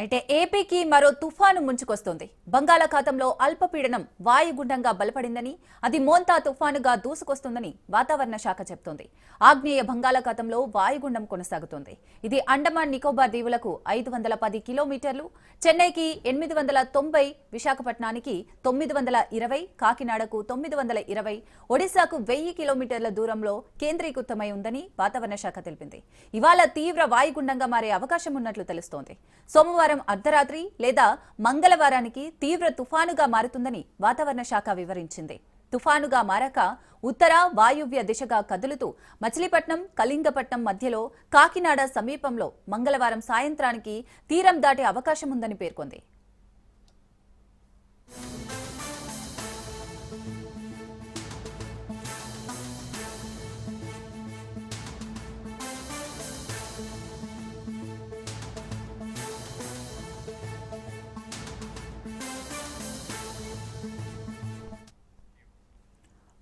అయితే ఏపీకి మరో తుఫాను ముంచుకొస్తోంది. బంగాళాఖాతంలో అల్పపీడనం వాయుగుండంగా బలపడిందని, అది మోంతా తుఫానుగా దూసుకొస్తుందని వాతావరణ శాఖ చెబుతోంది. ఆగ్నేయ బంగాళాఖాతంలో వాయుగుండం కొనసాగుతోంది. ఇది అండమాన్ నికోబార్ దీవులకు 510 కిలోమీటర్లు, చెన్నైకి 890, విశాఖపట్నానికి 920, కాకినాడకు 920, ఒడిశాకు 1000 కిలోమీటర్ల దూరంలో కేంద్రీకృతమై ఉందని వాతావరణ శాఖ తెలిపింది. ఇవాళ తీవ్ర వాయుగుండంగా మారే అవకాశం ఉన్నట్లు తెలుస్తోంది. సోమవారం అర్ధరాత్రి లేదా మంగళవారానికి తీవ్ర తుఫానుగా మారుతుందని వాతావరణ శాఖ వివరించింది. తుఫానుగా మారాక ఉత్తర వాయువ్య దిశగా కదులుతూ మచిలీపట్నం, కళింగపట్నం మధ్యలో కాకినాడ సమీపంలో మంగళవారం సాయంత్రానికి తీరం దాటే అవకాశం ఉందని పేర్కొంది.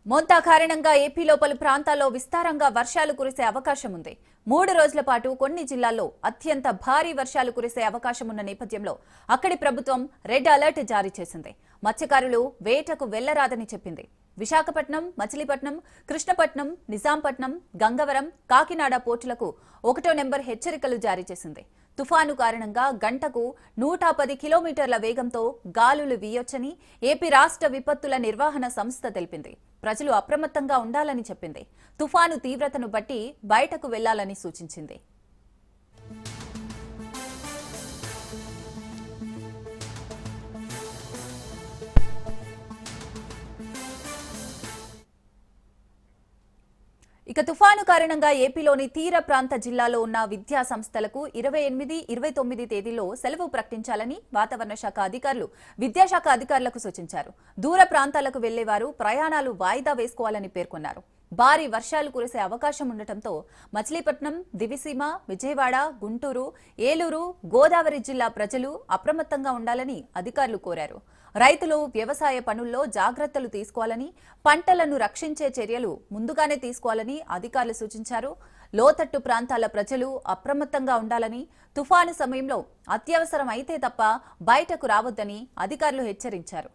మోంతా కారణంగా ఏపీలో పలు ప్రాంతాల్లో విస్తారంగా వర్షాలు కురిసే అవకాశం ఉంది. 3 రోజుల పాటు కొన్ని జిల్లాల్లో అత్యంత భారీ వర్షాలు కురిసే అవకాశం ఉన్న నేపథ్యంలో అక్కడి ప్రభుత్వం రెడ్ అలర్ట్ జారీ చేసింది. మత్స్యకారులు వేటకు వెళ్లరాదని చెప్పింది. విశాఖపట్నం, మచిలీపట్నం, కృష్ణపట్నం, నిజాంపట్నం, గంగవరం, కాకినాడ పోర్టులకు 1వ నెంబర్ హెచ్చరికలు జారీ చేసింది. తుఫాను కారణంగా గంటకు 110 కిలోమీటర్ల వేగంతో గాలులు వీయొచ్చని ఏపీ రాష్ట్ర విపత్తుల నిర్వహణ సంస్థ తెలిపింది. ప్రజలు అప్రమత్తంగా ఉండాలని చెప్పింది. తుఫాను తీవ్రతను బట్టి బయటకు వెళ్లాలని సూచించింది. ఇక తుఫాను కారణంగా ఏపీలోని తీర ప్రాంత జిల్లాలో ఉన్న విద్యా సంస్థలకు 28, 29 తేదీల్లో సెలవు ప్రకటించాలని వాతావరణ శాఖ అధికారులు విద్యాశాఖ అధికారులకు సూచించారు. దూర ప్రాంతాలకు వెళ్లేవారు ప్రయాణాలు వాయిదా వేసుకోవాలని పేర్కొన్నారు. భారీ వర్షాలు కురిసే అవకాశం ఉండటంతో మచిలీపట్నం, దివిసీమ, విజయవాడ, గుంటూరు, ఏలూరు, గోదావరి జిల్లా ప్రజలు అప్రమత్తంగా ఉండాలని అధికారులు కోరారు. రైతులు వ్యవసాయ పనుల్లో జాగ్రత్తలు తీసుకోవాలని, పంటలను రక్షించే చర్యలు ముందుగానే తీసుకోవాలని అధికారులు సూచించారు. లోతట్టు ప్రాంతాల ప్రజలు అప్రమత్తంగా ఉండాలని, తుఫాను సమయంలో అత్యవసరం అయితే తప్ప బయటకు రావద్దని అధికారులు హెచ్చరించారు.